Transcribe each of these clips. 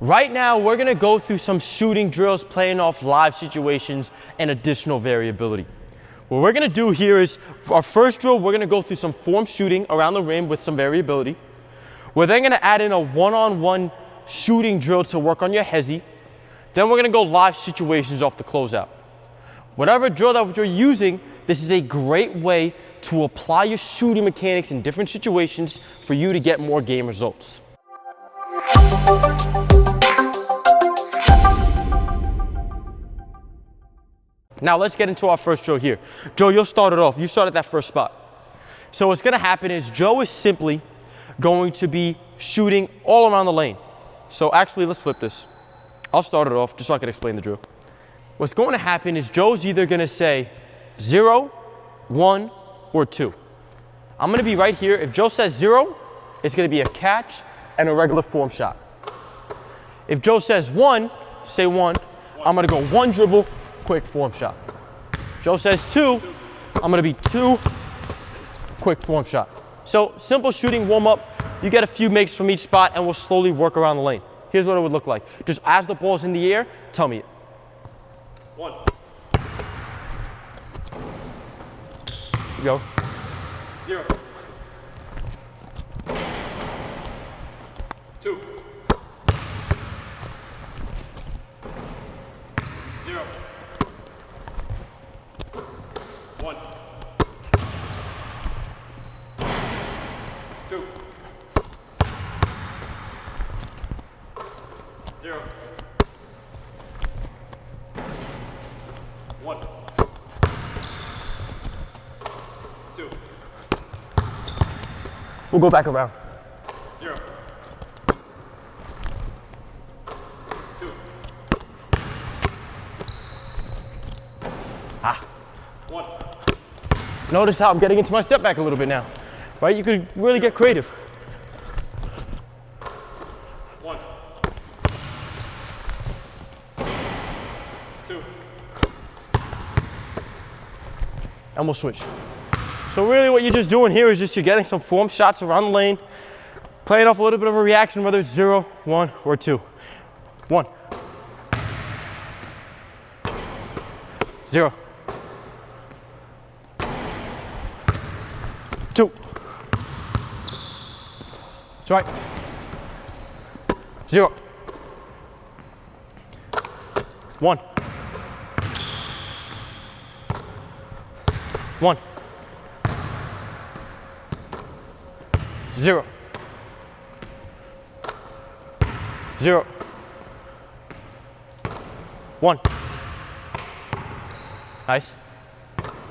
Right now, we're gonna go through some shooting drills, playing off live situations and additional variability. What we're gonna do here is, our first drill, we're gonna go through some form shooting around the rim with some variability. We're then gonna add in a one-on-one shooting drill to work on your Hesi. Then we're gonna go live situations off the closeout. Whatever drill that you're using, this is a great way to apply your shooting mechanics in different situations for you to get more game results. Now let's get into our first drill here. Joe, you'll start it off. You start at that first spot. So what's gonna happen is Joe is simply going to be shooting all around the lane. So actually, let's flip this. I'll start it off just so I can explain the drill. What's going to happen is Joe's either gonna say 0, 1, or 2. I'm gonna be right here. If Joe says 0, it's gonna be a catch and a regular form shot. If Joe says 1, say 1, I'm gonna go 1 dribble, quick form shot. Joe says 2, I'm gonna be 2, quick form shot. So simple shooting warm up. You get a few makes from each spot and we'll slowly work around the lane. Here's what it would look like. Just as the ball's in the air, tell me it. 1. Go. 0. 2. 0. 1. 2. 0. 1. 2. We'll go back around. 0. 2. Ah. 1. Notice how I'm getting into my step back a little bit now, right? You could really get creative. 1. 2. And we'll switch. So really what you're just doing here is just you're getting some form shots around the lane, playing off a little bit of a reaction, whether it's 0, 1, or 2. 1. 0. 2. That's right. 0. 1. 1. 0. 0. 1. Nice.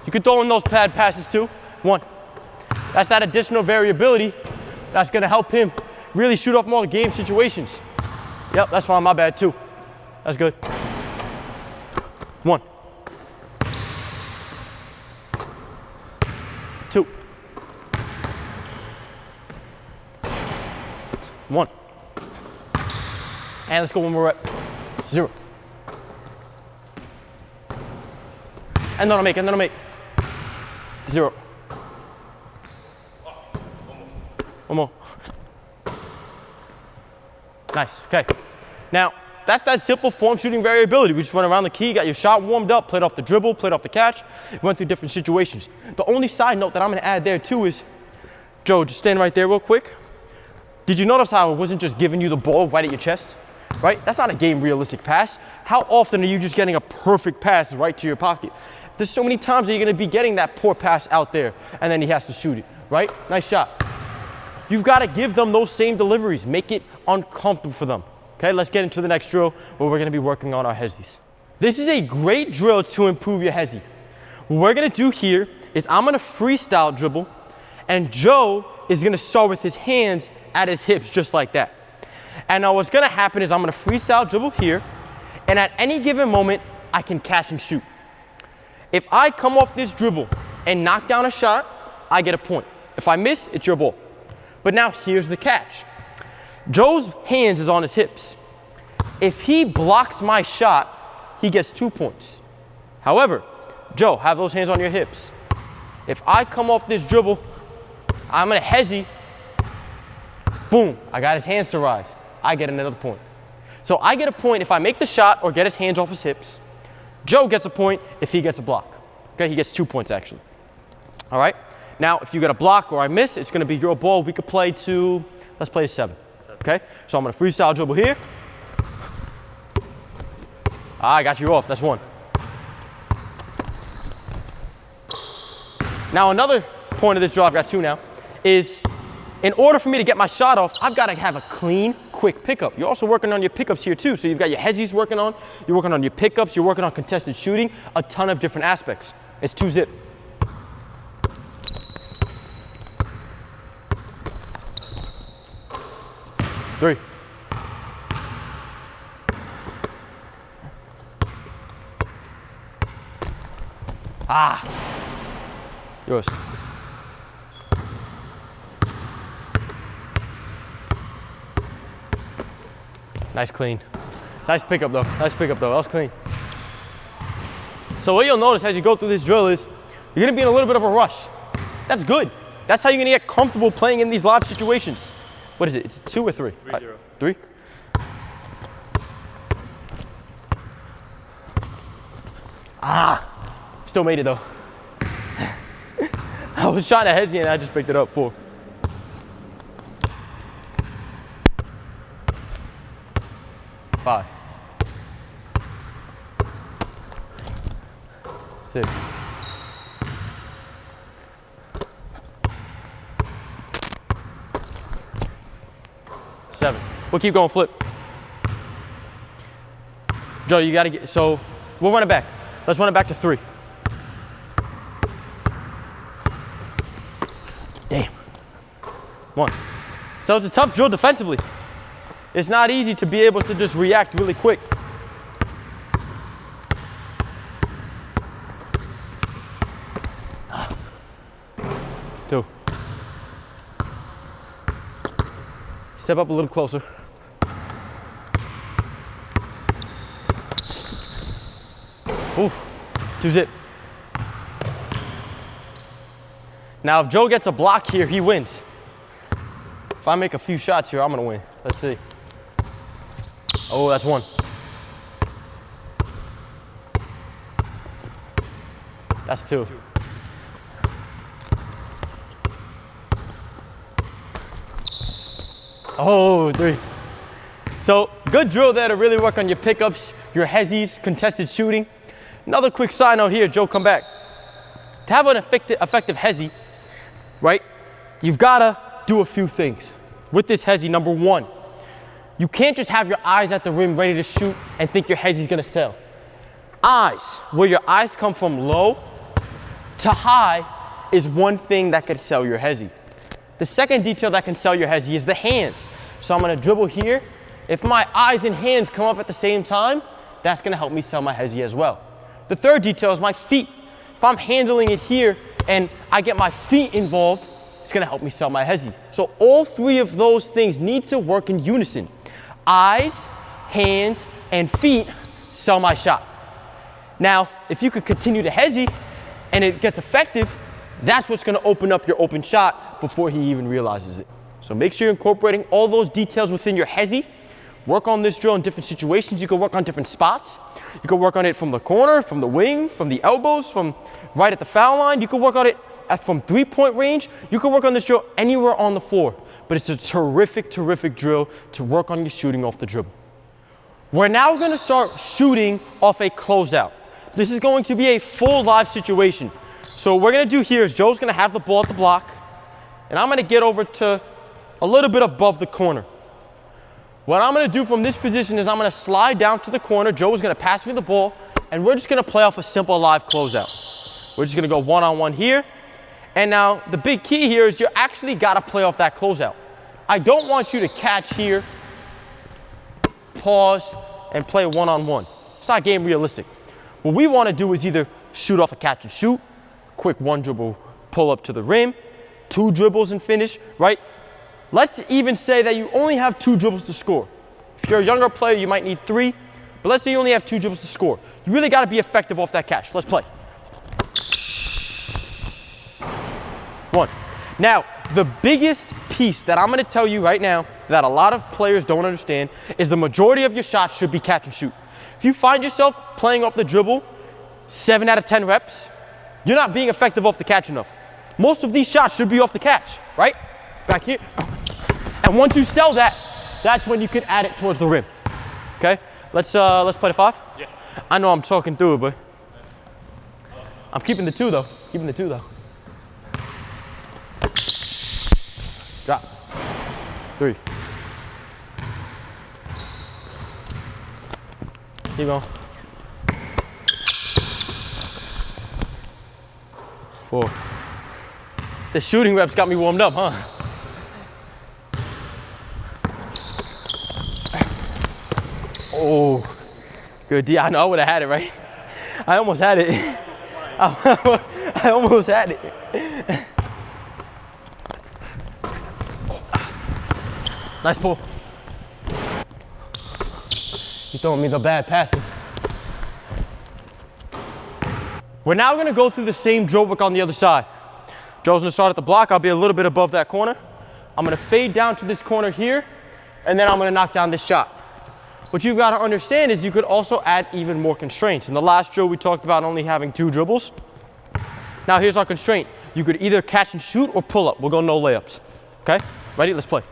You could throw in those pad passes too. 1. That's that additional variability that's gonna help him really shoot off more game situations. Yep, that's fine, my bad too. That's good. 1. 2. 1. And let's go one more rep. 0. And then I'll make, 0. One more. Nice, okay. Now, that's that simple form shooting variability. We just went around the key, got your shot warmed up, played off the dribble, played off the catch, went through different situations. The only side note that I'm gonna add there too is, Joe, just stand right there real quick. Did you notice how it wasn't just giving you the ball right at your chest? Right? That's not a game realistic pass. How often are you just getting a perfect pass right to your pocket? There's so many times that you're gonna be getting that poor pass out there and then he has to shoot it, right? Nice shot. You've gotta give them those same deliveries. Make it uncomfortable for them. Okay, let's get into the next drill where we're gonna be working on our Hesis. This is a great drill to improve your Hesi. What we're gonna do here is I'm gonna freestyle dribble and Joe is gonna start with his hands at his hips just like that. And now what's gonna happen is I'm gonna freestyle dribble here and at any given moment I can catch and shoot. If I come off this dribble and knock down a shot, I get a point. If I miss, it's your ball. But now here's the catch. Joe's hands is on his hips. If he blocks my shot, he gets 2 points. However, Joe, have those hands on your hips. If I come off this dribble, I'm gonna Hesi, boom, I got his hands to rise. I get another point. So I get a point if I make the shot or get his hands off his hips. Joe gets a point if he gets a block. Okay, he gets 2 points actually. All right. Now, if you get a block or I miss, it's going to be your ball. We could play to, let's play to 7. Okay, so I'm going to freestyle dribble here. I got you off. That's 1. Now, another point of this drill, I've got 2 now, is in order for me to get my shot off, I've got to have a clean, quick pickup. You're also working on your pickups here too. So you've got your Hesis working on, you're working on your pickups, you're working on contested shooting, a ton of different aspects. It's 2-zip. Three. Yours. Nice clean. Nice pickup though. Nice pickup though. That was clean. So what you'll notice as you go through this drill is you're gonna be in a little bit of a rush. That's good. That's how you're gonna get comfortable playing in these live situations. What is it? It's 2 or 3? 3-0. 3? Still made it though. I was trying to Hesi and I just picked it up. 4. Five. 6. 7. We'll keep going, flip. Joe, you gotta get, so we'll run it back. Let's run it back to 3. Damn. 1. So it's a tough drill defensively. It's not easy to be able to just react really quick. 2. Step up a little closer. Oof. 2-zip. Now, if Joe gets a block here, he wins. If I make a few shots here, I'm gonna win. Let's see. Oh, that's 1. That's 2. Oh, 3. So, good drill there to really work on your pickups, your Hesis, contested shooting. Another quick side note here, Joe, come back. To have an effective Hesi, right, you've gotta do a few things. With this Hesi, number 1, you can't just have your eyes at the rim ready to shoot and think your Hesi's gonna sell. Eyes, where your eyes come from low to high, is one thing that could sell your Hesi. The second detail that can sell your Hesi is the hands. So I'm gonna dribble here. If my eyes and hands come up at the same time, that's gonna help me sell my Hesi as well. The third detail is my feet. If I'm handling it here and I get my feet involved, it's gonna help me sell my Hesi. So all 3 of those things need to work in unison. Eyes, hands, and feet sell my shot. Now, if you could continue to Hesi and it gets effective, that's what's gonna open up your open shot before he even realizes it. So make sure you're incorporating all those details within your Hesi. Work on this drill in different situations. You can work on different spots. You can work on it from the corner, from the wing, from the elbows, from right at the foul line. You can work on it from 3-point range. You can work on this drill anywhere on the floor. But it's a terrific, terrific drill to work on your shooting off the dribble. We're now gonna start shooting off a closeout. This is going to be a full live situation. So what we're gonna do here is Joe's gonna have the ball at the block, and I'm gonna get over to a little bit above the corner. What I'm gonna do from this position is I'm gonna slide down to the corner. Joe is gonna pass me the ball, and we're just gonna play off a simple live closeout. We're just gonna go one-on-one here. And now the big key here is you actually gotta play off that closeout. I don't want you to catch here, pause, and play one-on-one. It's not game realistic. What we wanna do is either shoot off a catch and shoot, quick 1 dribble, pull up to the rim, 2 dribbles and finish, right? Let's even say that you only have 2 dribbles to score. If you're a younger player, you might need 3, but let's say you only have 2 dribbles to score. You really gotta be effective off that catch. Let's play. 1. Now, the biggest piece piece that I'm gonna tell you right now that a lot of players don't understand is the majority of your shots should be catch and shoot. If you find yourself playing off the dribble 7 out of 10 reps, you're not being effective off the catch enough. Most of these shots should be off the catch, right? Back here. And once you sell that, that's when you can add it towards the rim. Okay? Let's play the 5. Yeah. I know I'm talking through it, but I'm keeping the 2 though. Keeping the 2 though. Drop. 3. Keep going. 4. The shooting reps got me warmed up, huh? Oh, good. Yeah, I know I would have had it, right? I almost had it. I almost had it. Nice pull. You're throwing me the bad passes. We're now gonna go through the same drill work on the other side. Joe's gonna start at the block. I'll be a little bit above that corner. I'm gonna fade down to this corner here, and then I'm gonna knock down this shot. What you've gotta understand is you could also add even more constraints. In the last drill, we talked about only having 2 dribbles. Now here's our constraint. You could either catch and shoot or pull up. We'll go no layups. Okay? Ready? Let's play.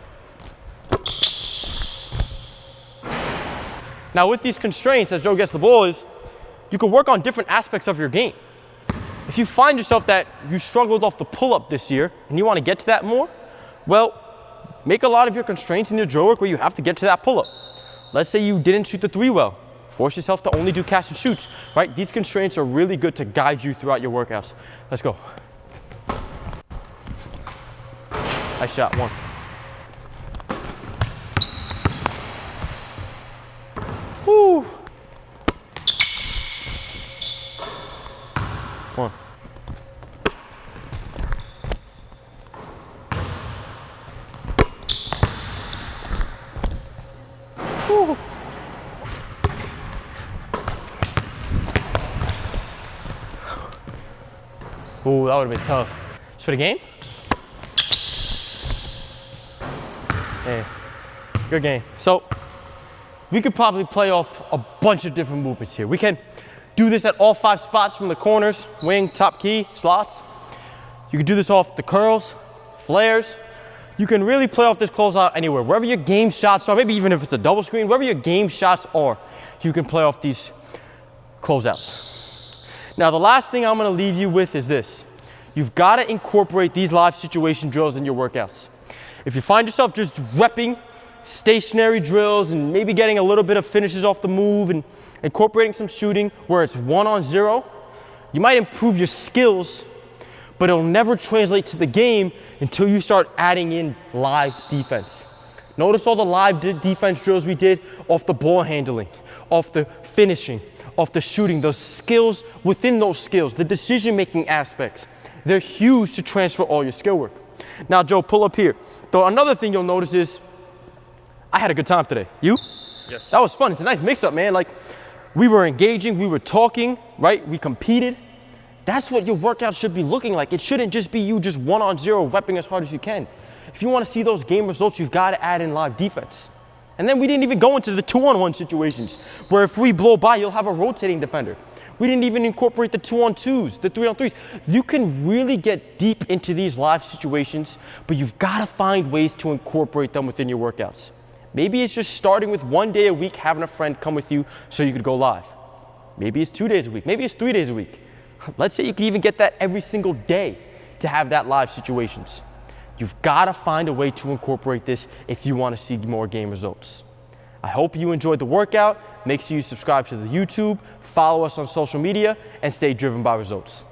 Now with these constraints, as Joe gets the ball, is you can work on different aspects of your game. If you find yourself that you struggled off the pull-up this year and you want to get to that more, well, make a lot of your constraints in your drill work where you have to get to that pull-up. Let's say you didn't shoot the 3 well. Force yourself to only do catch and shoots, right? These constraints are really good to guide you throughout your workouts. Let's go. Nice shot, 1. Woo. 1. Woo. Ooh, that would have been tough. Just for the game? Yeah, good game. So, we could probably play off a bunch of different movements here. We can do this at all 5 spots from the corners, wing, top key, slots. You can do this off the curls, flares. You can really play off this closeout anywhere. Wherever your game shots are, maybe even if it's a double screen, wherever your game shots are, you can play off these closeouts. Now, the last thing I'm gonna leave you with is this. You've gotta incorporate these live situation drills in your workouts. If you find yourself just repping stationary drills and maybe getting a little bit of finishes off the move and incorporating some shooting where it's 1-on-0, you might improve your skills, but it'll never translate to the game until you start adding in live defense. Notice all the live defense drills we did off the ball handling, off the finishing, off the shooting, those skills within those skills, the decision-making aspects. They're huge to transfer all your skill work. Now, Joe, pull up here. So another thing you'll notice is I had a good time today. You? Yes. That was fun. It's a nice mix-up, man. Like, we were engaging, we were talking, right? We competed. That's what your workout should be looking like. It shouldn't just be you just 1-on-0 repping as hard as you can. If you want to see those game results, you've got to add in live defense. And then we didn't even go into the 2-on-1 situations where if we blow by, you'll have a rotating defender. We didn't even incorporate the 2-on-2s, the 3-on-3s. You can really get deep into these live situations, but you've got to find ways to incorporate them within your workouts. Maybe it's just starting with 1 day a week, having a friend come with you so you could go live. Maybe it's 2 days a week. Maybe it's 3 days a week. Let's say you can even get that every single day to have that live situations. You've got to find a way to incorporate this if you want to see more game results. I hope you enjoyed the workout. Make sure you subscribe to the YouTube, follow us on social media, and stay driven by results.